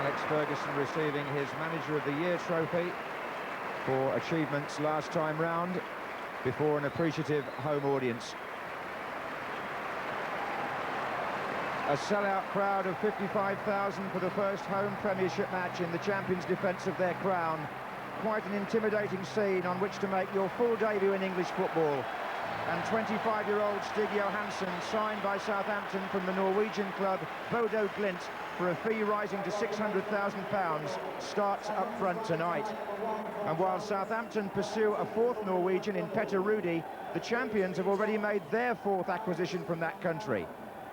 Alex Ferguson receiving his Manager of the Year trophy for achievements last time round before an appreciative home audience. A sellout crowd of 55,000 for the first home Premiership match in the champions' defence of their crown. Quite an intimidating scene on which to make your full debut in English football. And 25-year-old Stig Johansson, signed by Southampton from the Norwegian club Bodo Glimt for a fee rising to £600,000, starts up front tonight. And while Southampton pursue a fourth Norwegian in Petter Rudi, the champions have already made their fourth acquisition from that country.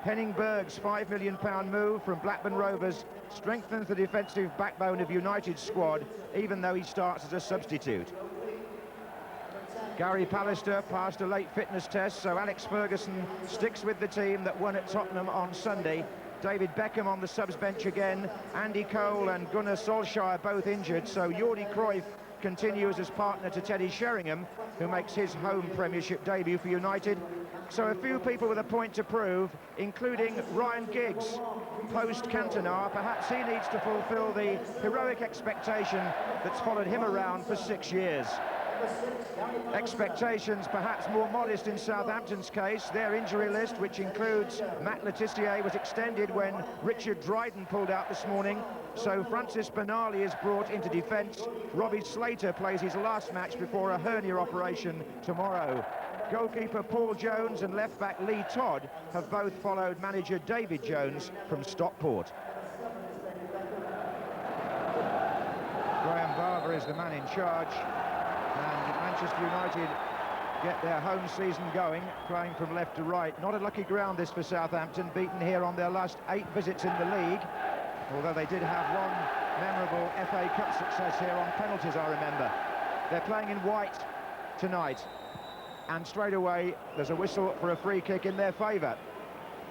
Henning Berg's £5 million move from Blackburn Rovers strengthens the defensive backbone of United's squad, even though he starts as a substitute. Gary Pallister passed a late fitness test, so Alex Ferguson sticks with the team that won at Tottenham on Sunday. David Beckham on the subs bench again, Andy Cole and Gunnar Solskjaer both injured, so Jordi Cruyff continues as partner to Teddy Sheringham, who makes his home Premiership debut for United. So a few people with a point to prove, including Ryan Giggs. Post-Cantona, perhaps he needs to fulfil the heroic expectation that's followed him around for 6 years. Expectations perhaps more modest in Southampton's case. Their injury list, which includes Matt Le Tissier, was extended when Richard Dryden pulled out this morning. So Francis Benali is brought into defence. Robbie Slater plays his last match before a hernia operation tomorrow. Goalkeeper Paul Jones and left-back Lee Todd have both followed manager David Jones from Stockport. Graham Barber is the man in charge. And Manchester United get their home season going, playing from left to right. Not a lucky ground this for Southampton, beaten here on their last 8 visits in the league. Although they did have one memorable FA Cup success here on penalties, I remember. They're playing in white tonight. And straight away, there's a whistle for a free kick in their favour.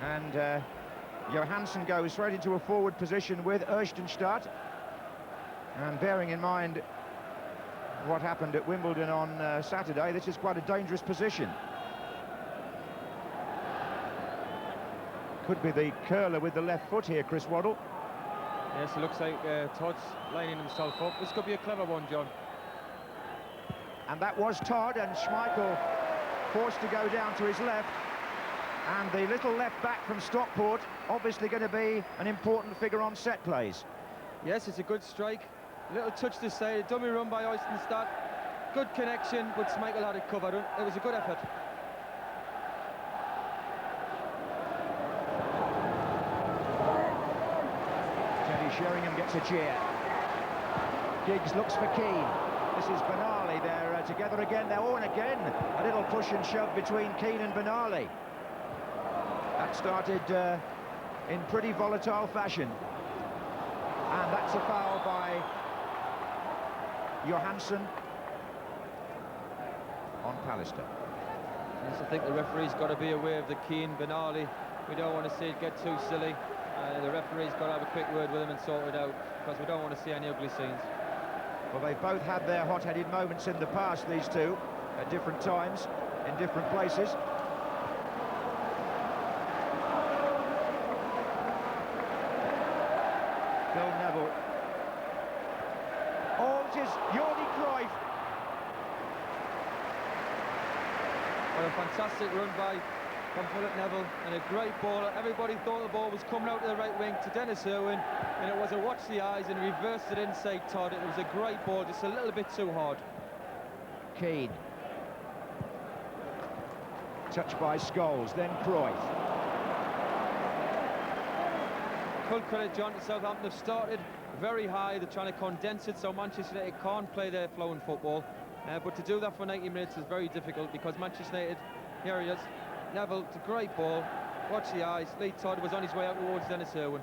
And Johansson goes straight into a forward position with Erstenstadt. And bearing in mind what happened at Wimbledon on Saturday, this is quite a dangerous position. Could be the curler with the left foot here, Chris Waddle. Yes, it looks like Todd's lining himself up. This could be a clever one, John. And that was Todd, and Schmeichel forced to go down to his left. And the little left back from Stockport, obviously going to be an important figure on set plays. Yes, it's a good strike. Little touch to side, a dummy run by Oystenstadt. Good connection, but Schmeichel had it covered. It was a good effort. Teddy Sheringham gets a cheer. Giggs looks for Keane. This is Benali. They're together again. They're on again. A little push and shove between Keane and Benali. That started in pretty volatile fashion. And that's a foul by Johansson on Pallister. Yes, I think the referee's got to be aware of the Keane Benali. We don't want to see it get too silly. The referee's got to have a quick word with him and sort it out, because we don't want to see any ugly scenes. Well, they've both had their hot-headed moments in the past, these two, at different times, in different places. Phil Neville. Oh, it is Jordi Cruyff. Well, a fantastic run from Philip Neville, and a great ball. Everybody thought the ball was coming out to the right wing to Dennis Irwin, and it was a watch the eyes and reversed it inside Todd. It was a great ball, just a little bit too hard. Keane. Touched by Scholes, then Cruyff. Full credit, John, to Southampton. Have started very high. They're trying to condense it so Manchester United can't play their flowing football. But to do that for 90 minutes is very difficult, because Manchester United, here he is, Neville, it's a great ball. Watch the eyes. Lee Todd was on his way out towards Dennis Irwin.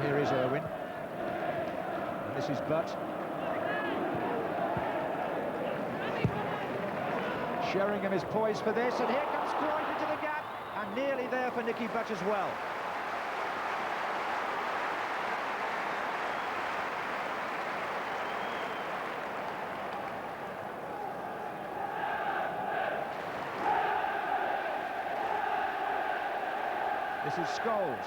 Here is Irwin. And this is Butt. Sheringham is poised for this, and here comes Cruyff into the gap, and nearly there for Nicky Butt as well. This is Scholes.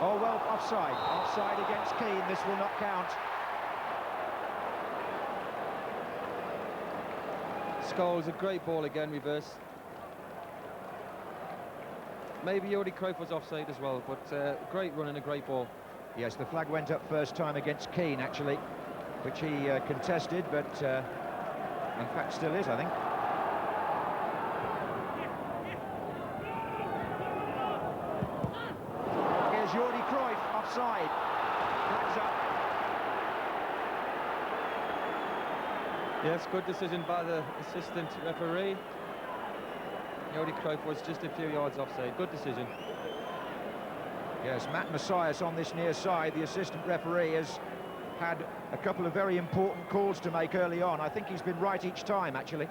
Oh, well, offside. Offside against Keane. This will not count. Scholes, a great ball again, reverse. Maybe Jordi Cruyff was offside as well, but great run and a great ball. Yes, the flag went up first time against Keane, actually, which he contested, but in fact still is, I think. Here's Jordi Cruyff, offside. Flags up. Yes, good decision by the assistant referee. Jordi Cruyff was just a few yards offside. Good decision. Yes, Matt Messias on this near side, the assistant referee, has had a couple of very important calls to make early on. I think he's been right each time, actually.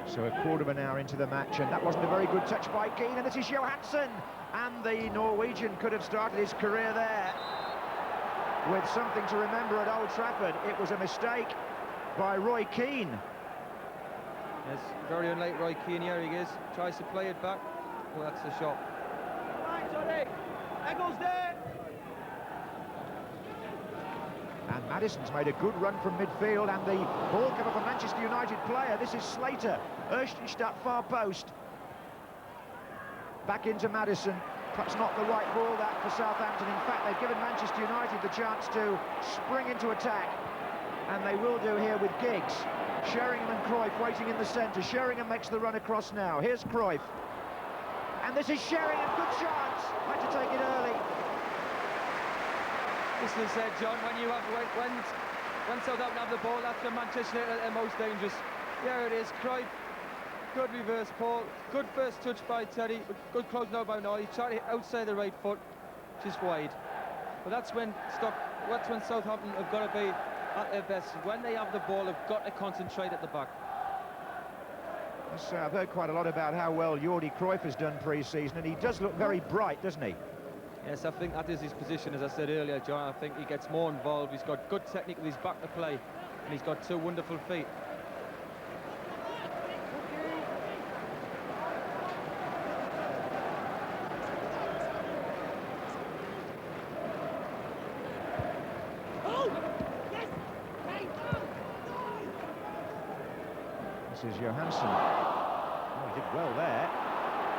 So a quarter of an hour into the match, and that wasn't a very good touch by Keane, and this is Johansson, and the Norwegian could have started his career there with something to remember at Old Trafford. It was a mistake by Roy Keane. Yes, very unlike Roy Keane. Here he is, tries to play it back. Oh, that's the shot. And Maddison's made a good run from midfield, and the ball came off a Manchester United player. This is Slater, Erstenstadt far post. Back into Maddison. Perhaps not the right ball, that, for Southampton. In fact, they've given Manchester United the chance to spring into attack, and they will do here with Giggs. Sheringham and Cruyff waiting in the centre. Sheringham makes the run across now. Here's Cruyff. And this is Sheringham, good chance. Had to take it early. This is John, when Southampton have the ball, that's when Manchester United are most dangerous. Here it is, Cruyff. Good reverse ball, good first touch by Terry, good close now by Noy. He tried it outside the right foot, just wide. But that's when Southampton have got to be at their best. When they have the ball, they've got to concentrate at the back. Yes, I've heard quite a lot about how well Jordi Cruyff has done pre-season, and he does look very bright, doesn't he? Yes, I think that is his position, as I said earlier, John. I think he gets more involved. He's got good technique with his back to play, and he's got two wonderful feet. This is Johansson. Oh, he did well there.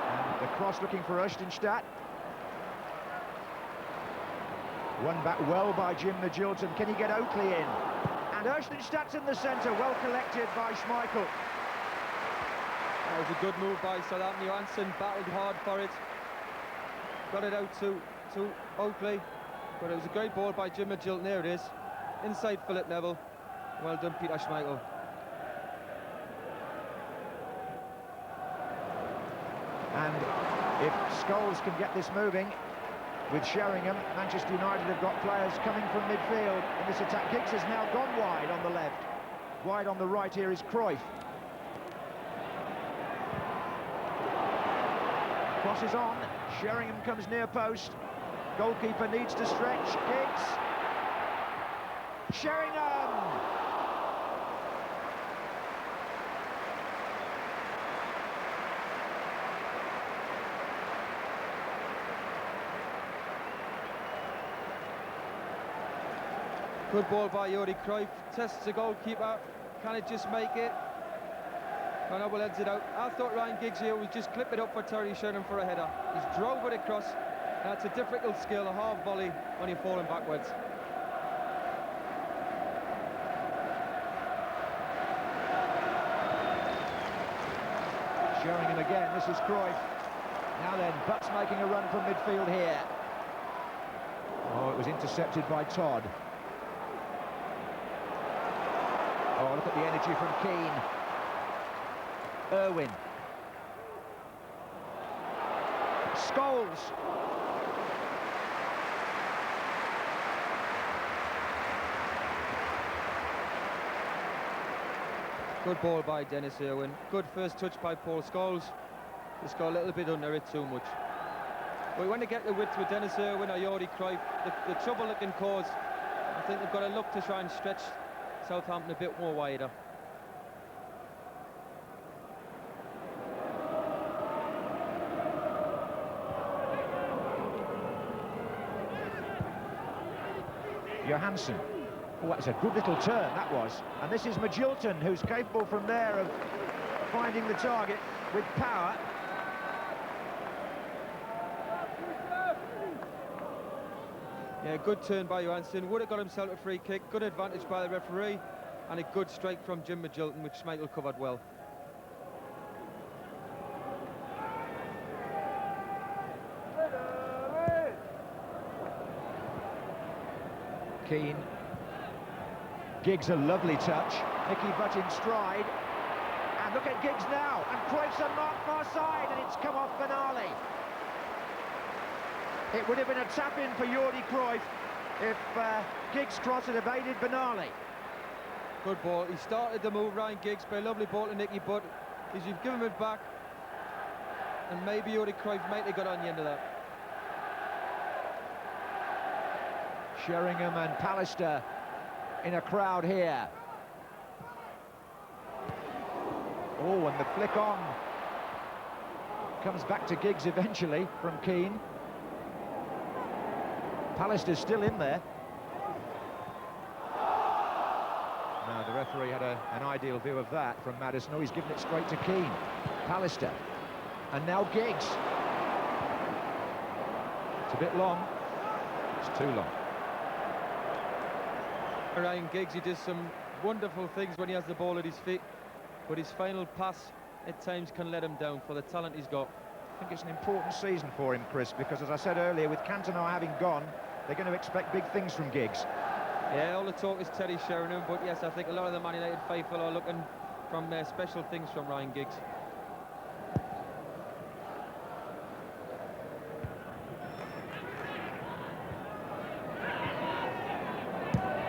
And the cross looking for Erstenstadt. Won back well by Jim Magilton. Can he get Oakley in? And Erstenstadt's in the centre, well collected by Schmeichel. That was a good move by Southampton. Johansson battled hard for it. Got it out to Oakley. But it was a great ball by Jim Magilton. There it is. Inside Philip Neville. Well done, Peter Schmeichel. And if Scholes can get this moving with Sheringham, Manchester United have got players coming from midfield in this attack. Giggs has now gone wide on the left. Wide on the right here is Cruyff. Crosses on, Sheringham comes near post. Goalkeeper needs to stretch, Giggs. Sheringham! Good ball by Jordi Cruyff, tests the goalkeeper, can it just make it? Oh no, well, heads it out. I thought Ryan Giggs here would just clip it up for Terry Sheringham for a header. He's drove it across, and it's a difficult skill, a half volley when you're falling backwards. Sheringham again, this is Cruyff. Now then, Butts making a run from midfield here. Oh, it was intercepted by Todd. Oh, look at the energy from Keane. Irwin. Scholes. Good ball by Dennis Irwin. Good first touch by Paul Scholes. Just got a little bit under it too much. But we want to get the width with Dennis Irwin or Jordi Cruyff. The trouble it can cause, I think they've got to look to try and stretch Southampton a bit more wider. Johansson. Oh, that's a good little turn, that was. And this is Magilton, who's capable from there of finding the target with power. Yeah, good turn by Johansson. Would have got himself a free kick. Good advantage by the referee. And a good strike from Jim Magilton, which Schmeichel covered well. Keane. Giggs, a lovely touch. Mickey Butt in stride. And look at Giggs now. And Cruyff's unmarked far side, and it's come off Benali. It would have been a tap-in for Jordi Cruyff if Giggs' cross had evaded Benali. Good ball. He started the move, Ryan Giggs, by a lovely ball to Nicky Butt. As you've given him it back, and maybe Jordi Cruyff might have got on the end of that. Sheringham and Pallister in a crowd here. Oh, and the flick on. Comes back to Giggs eventually from Keane. Pallister's still in there. No, the referee had an ideal view of that from Maddison. Oh, he's given it straight to Keane. Pallister. And now Giggs. It's a bit long. It's too long. Ryan Giggs, he does some wonderful things when he has the ball at his feet, but his final pass at times can let him down for the talent he's got. I think it's an important season for him, Chris, because as I said earlier, with Cantona having gone, they're going to expect big things from Giggs. Yeah, all the talk is Teddy Sheringham, but yes, I think a lot of the Man United faithful are looking from special things from Ryan Giggs.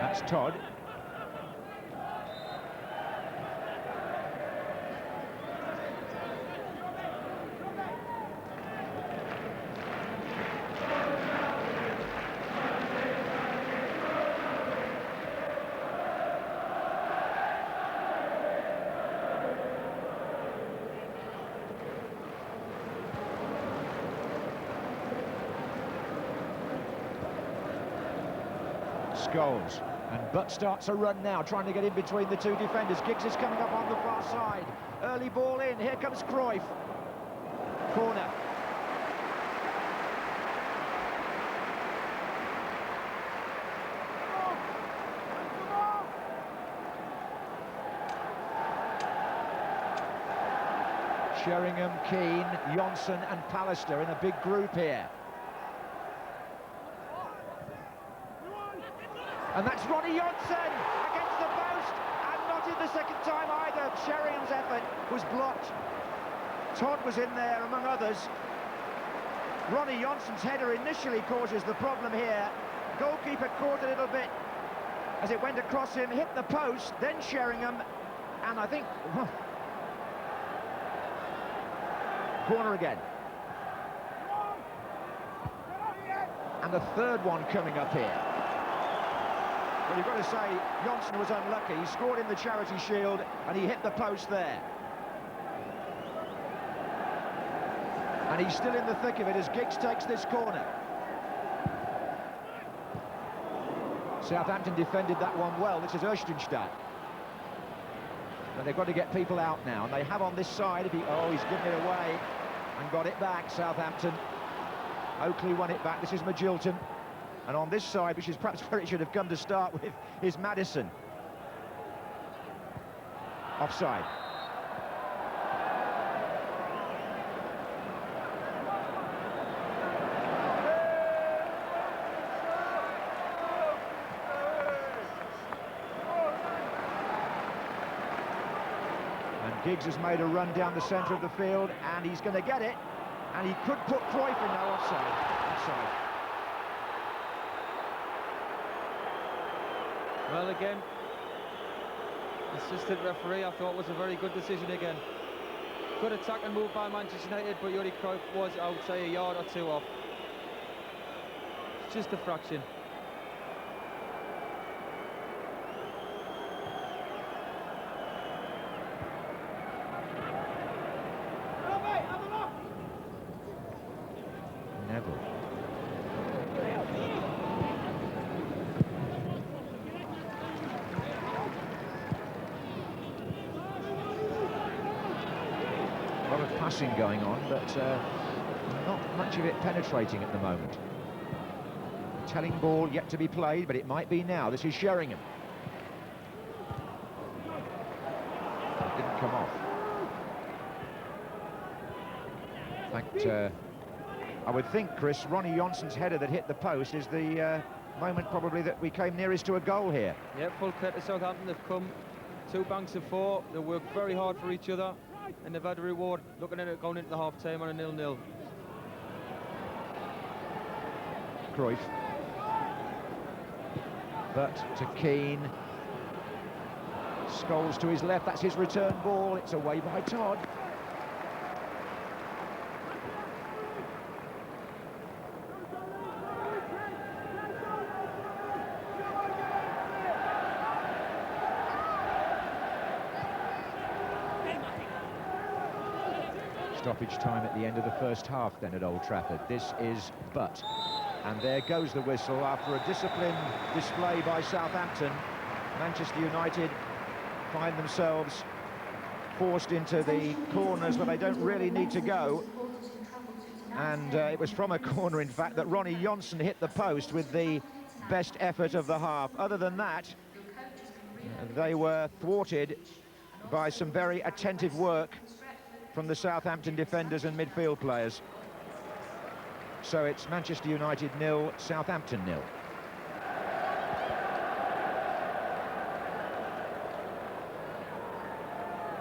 That's Todd. Scholes, and Butt starts a run now, trying to get in between the two defenders. Giggs is coming up on the far side. Early ball in, here comes Cruyff. Corner. Sheringham, Keane, Johnson and Pallister in a big group here. And that's Ronnie Johnson against the post, and not in the second time either. Sheringham's effort was blocked. Todd was in there, among others. Ronnie Johnson's header initially causes the problem here. Goalkeeper caught a little bit as it went across him, hit the post, then Sheringham, and I think... corner again. And the third one coming up here. Well, you've got to say, Johnson was unlucky. He scored in the Charity Shield, and he hit the post there. And he's still in the thick of it as Giggs takes this corner. Southampton defended that one well. This is Öztunstad. But they've got to get people out now, and they have on this side. Oh, he's given it away and got it back, Southampton. Oakley won it back. This is Magilton. And on this side, which is perhaps where it should have come to start with, is Maddison. Offside. And Giggs has made a run down the centre of the field, and he's going to get it. And he could put Cruyff in now. Offside. Offside. Well, again, assistant referee, I thought was a very good decision again. Good attack and move by Manchester United, but Jordi Cruyff was, I would say, a yard or two off. Just a fraction. passing going on, but not much of it penetrating at the moment. Telling ball yet to be played, but it might be now. This is Sheringham. It didn't come off. In fact, I would think, Chris, Ronnie Jonsson's header that hit the post is the moment probably that we came nearest to a goal here. Yeah, full credit to Southampton. They've come 2 banks of 4. They worked very hard for each other, and they've had a reward looking at it going into the half-time on a 0-0. Cruyff. But to Keane. Scholes to his left, that's his return ball. It's away by Todd. Stoppage time at the end of the first half then at Old Trafford. This is Butt. And there goes the whistle after a disciplined display by Southampton. Manchester United find themselves forced into the corners where they don't really need to go. And it was from a corner, in fact, that Ronnie Jonsson hit the post with the best effort of the half. Other than that, they were thwarted by some very attentive work from the Southampton defenders and midfield players. So it's Manchester United 0, Southampton 0.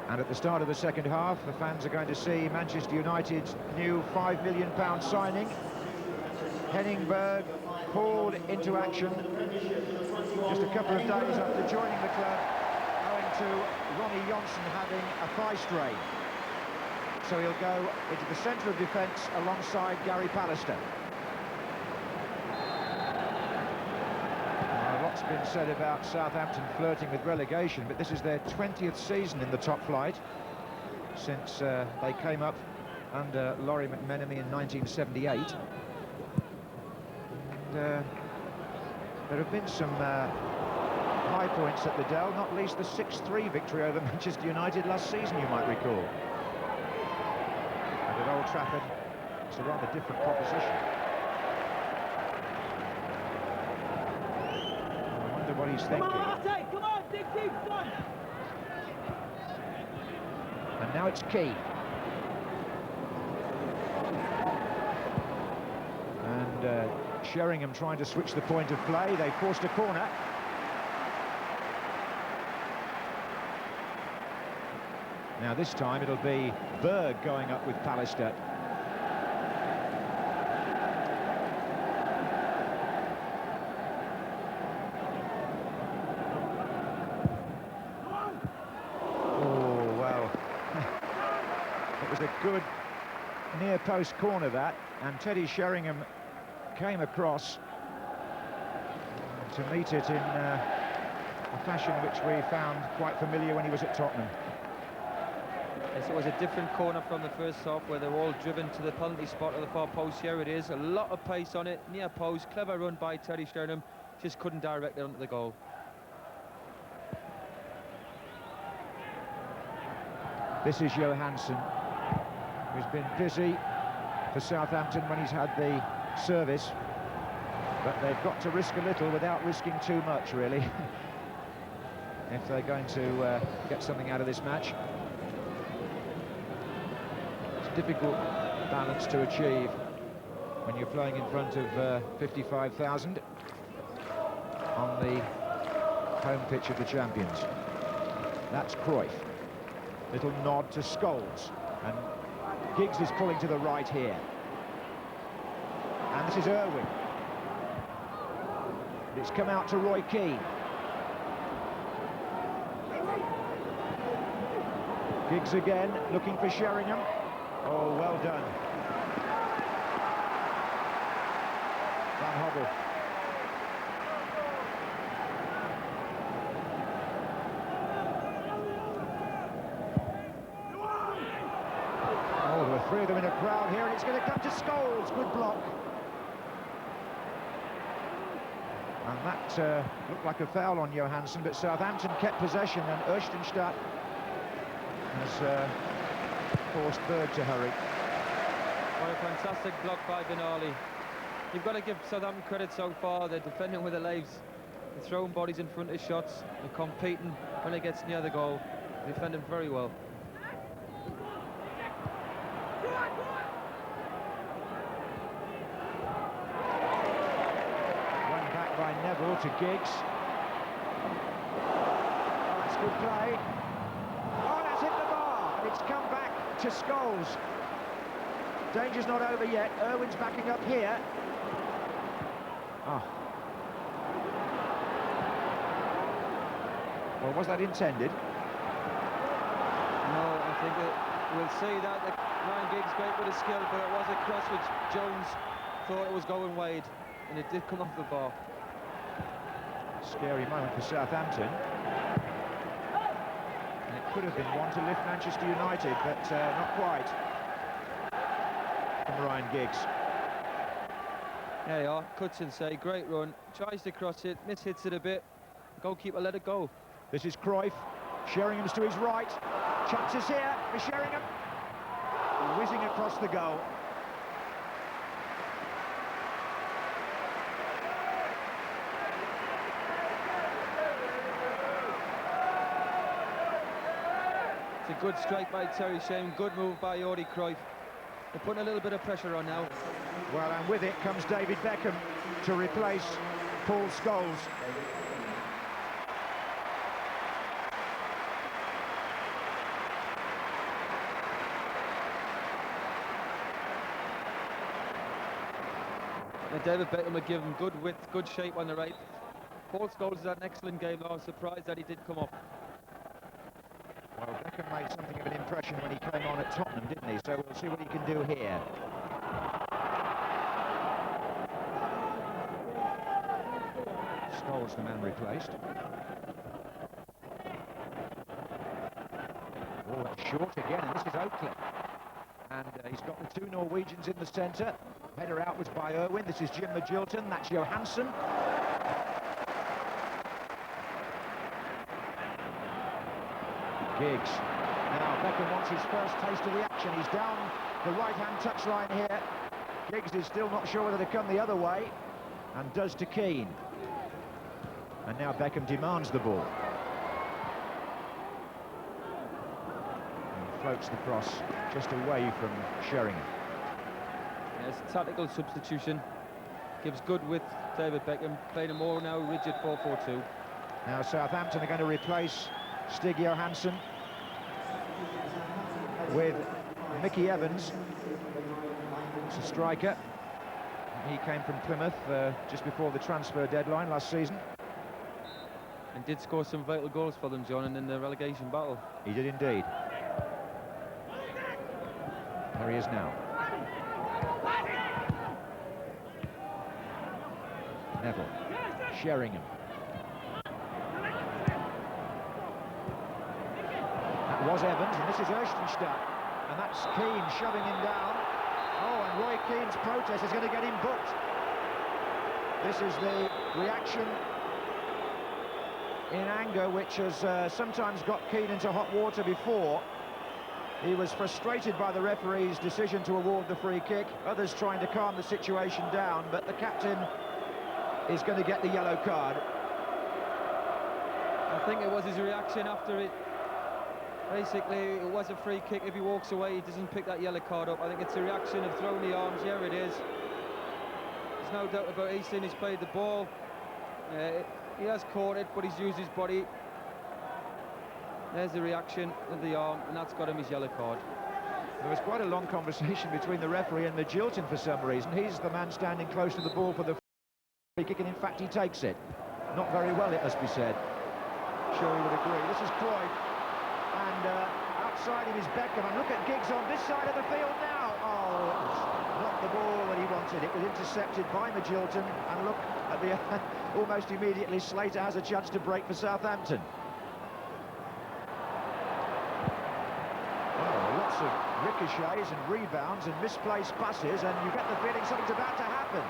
And at the start of the second half, the fans are going to see Manchester United's new £5 million signing. Henning Berg pulled into action just a couple of days after joining the club, owing to Ronnie Jonsson having a thigh strain. So he'll go into the centre of defence alongside Gary Pallister. Lots been said about Southampton flirting with relegation, but this is their 20th season in the top flight since they came up under Laurie McMenemy in 1978. And, there have been some high points at the Dell, not least the 6-3 victory over Manchester United last season, you might recall. At Old Trafford, it's a rather different proposition. I wonder what he's thinking. Come on, dig deep, son. And now it's Key. And Sheringham trying to switch the point of play. They forced a corner. Now this time it'll be Berg going up with Pallister. Oh, well. It was a good near post corner, that, and Teddy Sheringham came across to meet it in a fashion which we found quite familiar when he was at Tottenham. Yes, it was a different corner from the first half where they're all driven to the penalty spot of the far post. Here it is, a lot of pace on it, near post, clever run by Teddy Sheringham, just couldn't direct it onto the goal. This is Johansson, who's been busy for Southampton when he's had the service, but they've got to risk a little without risking too much, really, if they're going to get something out of this match. Difficult balance to achieve when you're playing in front of 55,000 on the home pitch of the champions. That's Cruyff. Little nod to Scholes, and Giggs is pulling to the right here. And this is Irwin. It's come out to Roy Keane. Giggs again, looking for Sheringham. Oh, well done. Van Hobble. Oh, there are 3 of them in a crowd here, and it's going to come to Scholes. Good block. And that looked like a foul on Johansson, but Southampton kept possession, and Erstenstadt has forced Berg to hurry. What a fantastic block by Benali. You've got to give Southampton credit so far. They're defending with their lives. They're throwing bodies in front of shots. They're competing when it gets near the goal. They're defending very well. Run back by Neville to Giggs. Oh, that's good play. Oh, that's hit the bar. It's come back to Scholes. Danger's not over yet. Irwin's backing up here. Oh. Well, was that intended? No, I think we'll see that. Ryan Giggs great with his skill, but it was a cross which Jones thought it was going wide, and it did come off the bar. Scary moment for Southampton. And it could have been one to lift Manchester United, but not quite. From Ryan Giggs. There you are, cuts inside, great run, tries to cross it, mishits it a bit, goalkeeper let it go. This is Cruyff, Sheringham's to his right, chances here for Sheringham, whizzing across the goal. It's a good strike by Terry Shane, good move by Jordi Cruyff. They're putting a little bit of pressure on now. Well, and with it comes David Beckham to replace Paul Scholes. And David Beckham would give him good width, good shape on the right. Paul Scholes had an excellent game. I was surprised that he did come off. Well, Beckham made something of an impression when he came on at Tottenham, didn't he? So we'll see what he can do here. Scholes, the man replaced. Oh, that's short again, and this is Oakley. And he's got the two Norwegians in the centre. Header outwards by Irwin. This is Jim Magilton. That's Johansson. Giggs. Now Beckham wants his first taste of the action. He's down the right-hand touchline here. Giggs is still not sure whether to come the other way, and does to Keane. And now Beckham demands the ball. And floats the cross just away from Sheringham. Yes, tactical substitution. Gives good width, David Beckham. Playing a more now rigid 4-4-2. Now Southampton are going to replace Stig Johansson with Mickey Evans. It's a striker. He came from Plymouth just before the transfer deadline last season. And did score some vital goals for them, John, in the relegation battle. He did indeed. There he is now. Neville. Sheringham. That was Evans, and this is Erstenstadt. And that's Keane shoving him down. Oh, and Roy Keane's protest is going to get him booked. This is the reaction in anger, which has sometimes got Keane into hot water before. He was frustrated by the referee's decision to award the free kick. Others trying to calm the situation down, but the captain is going to get the yellow card. I think it was his reaction after it. Basically, it was a free kick. If he walks away, he doesn't pick that yellow card up. I think it's a reaction of throwing the arms. Yeah, it is. There's no doubt about it. He's played the ball. He has caught it, but he's used his body. There's the reaction of the arm, and that's got him his yellow card. There was quite a long conversation between the referee and Magilton for some reason. He's the man standing close to the ball for the free kick, and in fact he takes it. Not very well, it must be said. Sure he would agree. This is Cruyff, and outside him is Beckham, and look at Giggs on this side of the field now. Oh, it was not the ball that he wanted. It was intercepted by Magilton, and look at the almost immediately Slater has a chance to break for Southampton. Lots of ricochets and rebounds and misplaced passes, and you get the feeling something's about to happen.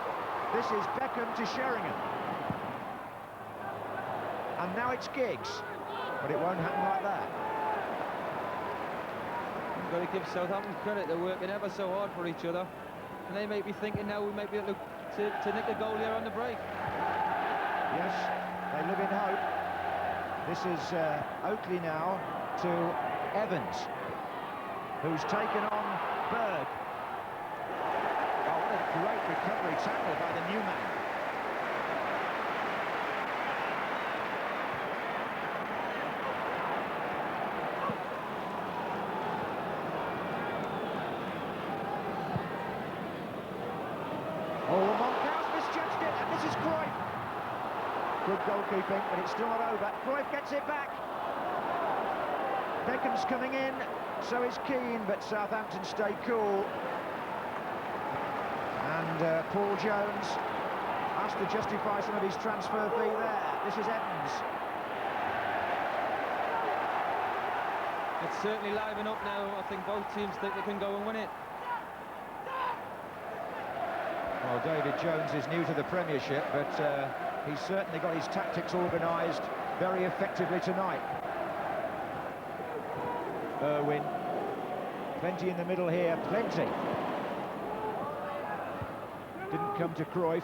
This is Beckham to Sheringham. And now it's Giggs, but it won't happen like that. Got to give Southampton credit. They're working ever so hard for each other, and they may be thinking now we might be able to nick a goal here on the break. Yes, they live in hope. This is Oakley now to Evans, who's taken on Berg. Oh, what a great recovery tackle by the new man. Good goalkeeping, but it's still not over. Cruyff gets it back. Beckham's coming in, so is Keane, but Southampton stay cool. And Paul Jones has to justify some of his transfer fee there. This is Evans. It's certainly liven up now. I think both teams think they can go and win it. Well, David Jones is new to the Premiership, but he's certainly got his tactics organised very effectively tonight. Irwin, plenty in the middle here, plenty. Didn't come to Cruyff.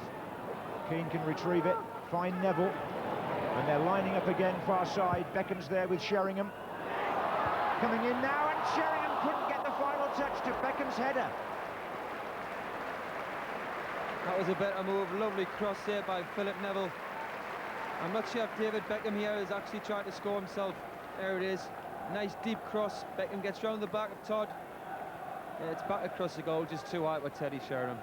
Keane can retrieve it, find Neville, and they're lining up again far side. Beckham's there with Sheringham. Coming in now, and Sheringham couldn't get the final touch to Beckham's header. That was a better move. Lovely cross there by Philip Neville. I'm not sure if David Beckham here is actually trying to score himself. There it is. Nice deep cross. Beckham gets round the back of Todd. Yeah, it's back across the goal, just too high with Teddy Sheringham.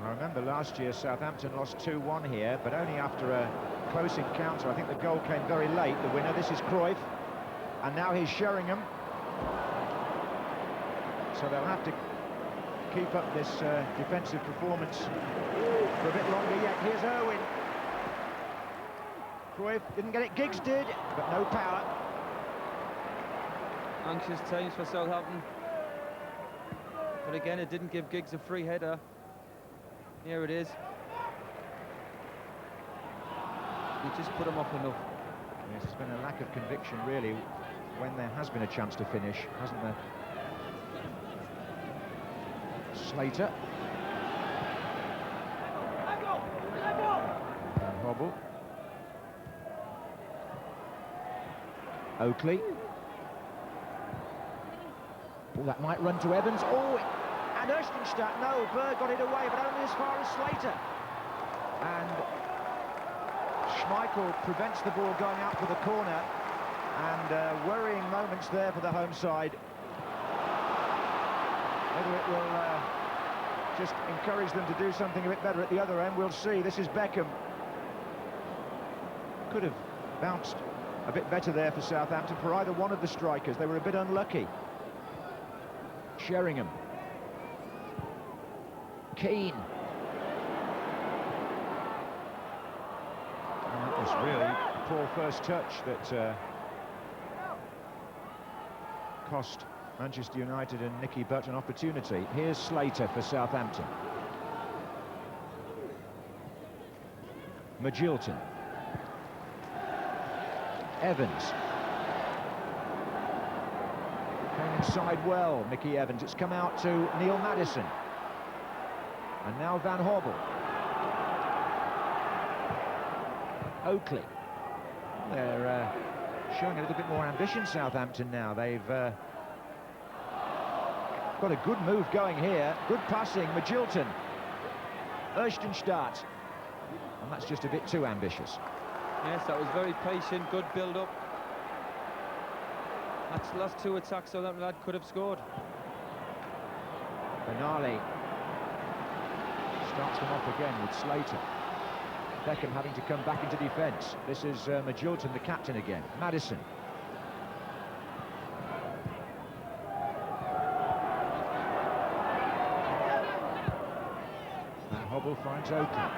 I remember last year Southampton lost 2-1 here, but only after a close encounter. I think the goal came very late, the winner. This is Cruyff, and now here's Sheringham. So they'll have to keep up this defensive performance for a bit longer yet. Here's Irwin. Cruyff didn't get it, Giggs did, but no power. Anxious times for Southampton. But again, it didn't give Giggs a free header. Here it is. You just put him off enough. Yes, there's been a lack of conviction, really, when there has been a chance to finish, hasn't there? Slater. And Hobble. Oakley. Oh, that might run to Evans. Oh, and Erstenstadt, no, Berg got it away, but only as far as Slater. And Schmeichel prevents the ball going out for the corner, and worrying moments there for the home side. Whether it will just encourage them to do something a bit better at the other end, we'll see. This is Beckham. Could have bounced a bit better there for Southampton, for either one of the strikers. They were a bit unlucky. Sheringham. Keane. And that was really a poor first touch that cost Manchester United and Nicky Butt an opportunity. Here's Slater for Southampton. Magilton. Evans. Came inside well, Mickey Evans. It's come out to Neil Maddison. And now Van Hobble. Oakley. They're showing a little bit more ambition, Southampton, now. They've got a good move going here. Good passing, Magilton. Erstenstadt. And that's just a bit too ambitious. Yes, that was very patient, good build-up. That's the last two attacks, so that lad could have scored. Benali starts them off again with Slater. Beckham having to come back into defence. This is Magilton, the captain again. Maddison. And Hobble finds Oakley.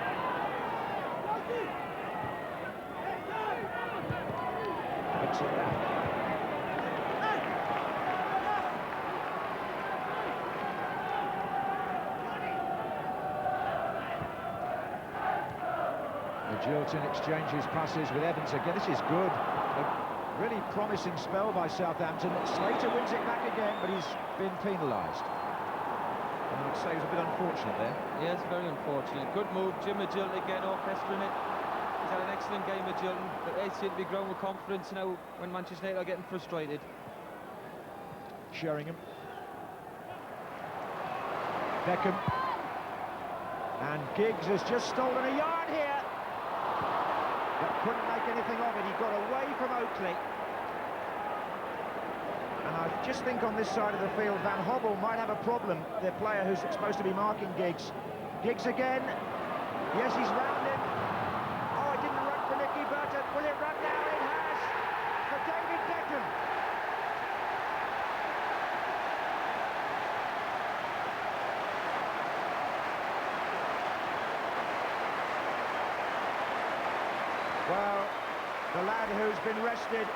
Gilton exchanges passes with Evans again. This is good. A really promising spell by Southampton. Slater wins it back again, but he's been penalised. I would say it was a bit unfortunate there. Yes, very unfortunate. Good move, Jim Gilton again, orchestrating it. He's had an excellent game of Gilton, but they seem to be growing with confidence now when Manchester United are getting frustrated. Sheringham. Beckham. And Giggs has just stolen a yard here, but couldn't make anything of it. He got away from Oakley. And I just think on this side of the field, Van Hobble might have a problem, the player who's supposed to be marking Giggs. Giggs again. Yes, he's round him. Oh, it didn't run for Nicky Burton. Will it run now? It has. For David Beckham. Well, the lad who's been rested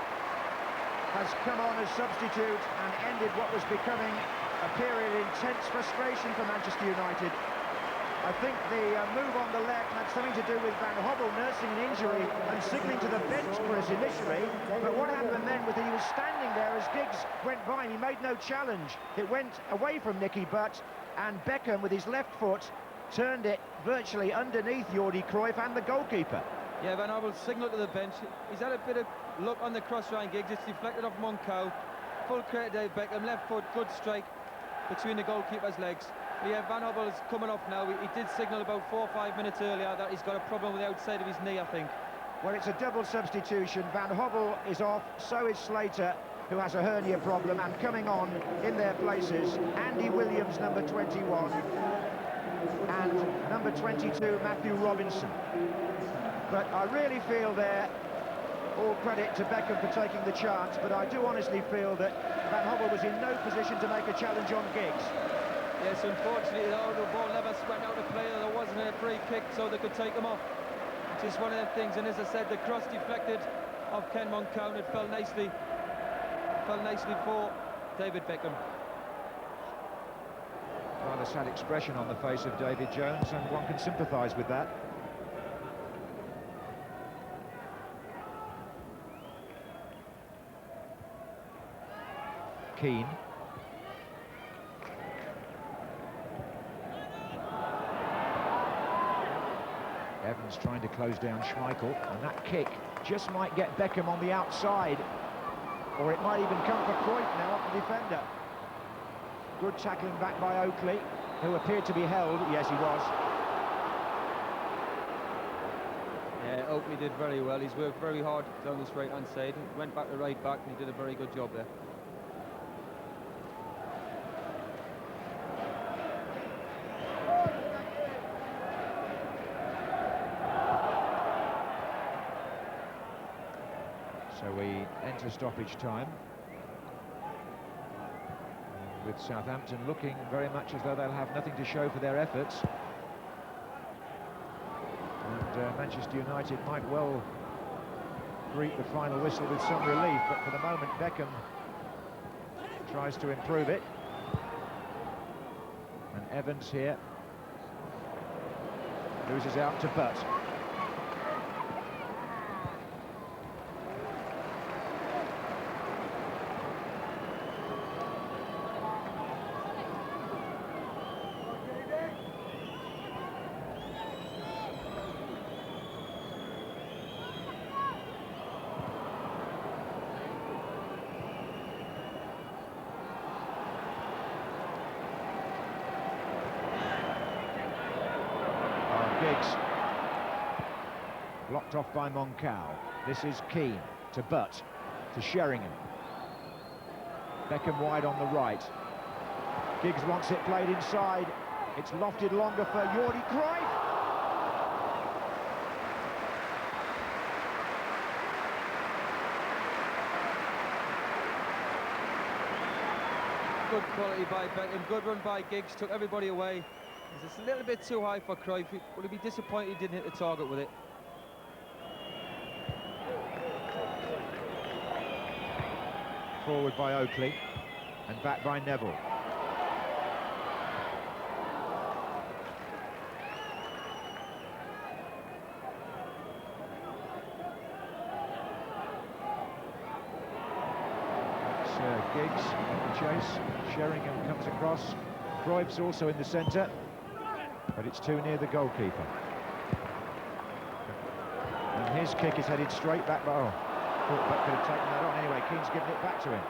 has come on as substitute and ended what was becoming a period of intense frustration for Manchester United. I think the move on the left had something to do with Van Hobble nursing an injury and signalling to the bench for us initially, but what happened then was that he was standing there as Giggs went by and he made no challenge. It went away from Nicky Butt, and Beckham with his left foot turned it virtually underneath Jordi Cruyff and the goalkeeper. Yeah, Van Hobble signalled to the bench. He's had a bit of luck on the cross Ryan Giggs. It's deflected off Moncao. Full credit to Dave Beckham. Left foot, good strike between the goalkeeper's legs. But yeah, Van Hobble is coming off now. He did signal about 4 or 5 minutes earlier that he's got a problem with the outside of his knee, I think. Well, it's a double substitution. Van Hobble is off, so is Slater, who has a hernia problem, and coming on in their places, Andy Williams, number 21, and number 22, Matthew Robinson. But I really feel there, all credit to Beckham for taking the chance, but I do honestly feel that Van Hobble was in no position to make a challenge on Giggs. Yes, unfortunately, though, the ball never went out of play. There wasn't a free kick, so they could take him off. It's just one of them things, and as I said, the cross deflected off Ken Moncao, and it fell nicely for David Beckham. Rather sad expression on the face of David Jones, and one can sympathise with that. Keane. Evans trying to close down Schmeichel, and that kick just might get Beckham on the outside, or it might even come for Cruyff now off the defender. Good tackling back by Oakley, who appeared to be held. Yes, he was. Yeah, Oakley did very well. He's worked very hard down this right-hand side. He went back to right back, and he did a very good job there. So we enter stoppage time, with Southampton looking very much as though they'll have nothing to show for their efforts. And Manchester United might well greet the final whistle with some relief, but for the moment Beckham tries to improve it. And Evans here loses out to Butt. Giggs, blocked off by Moncao. This is Keane to Butt, to Sheringham. Beckham wide on the right. Giggs wants it played inside. It's lofted longer for Jordi Cruyff. Good quality by Beckham, good run by Giggs, took everybody away. It's a little bit too high for Cruyff. Would he be disappointed he didn't hit the target with it? Forward by Oakley and back by Neville. Giggs on the chase. Sheringham comes across. Cruyff's also in the centre, but it's too near the goalkeeper. And his kick is headed straight back. Oh, thought Buck could have taken that on. Anyway, Keane's given it back to him.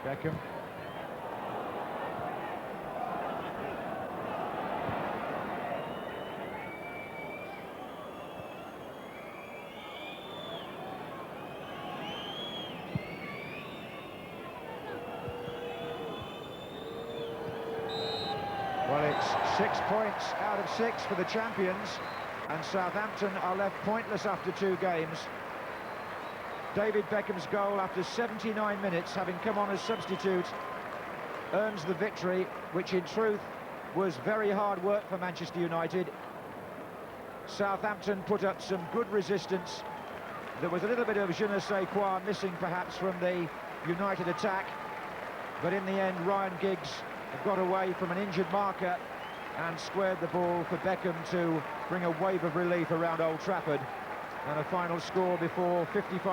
Beckham. Well, it's 6 points out of 6 for the champions, and Southampton are left pointless after 2 games. David Beckham's goal after 79 minutes, having come on as substitute, earns the victory, which in truth was very hard work for Manchester United. Southampton put up some good resistance. There was a little bit of je ne sais quoi missing perhaps from the United attack, but in the end Ryan Giggs got away from an injured marker and squared the ball for Beckham to bring a wave of relief around Old Trafford, and a final score before 55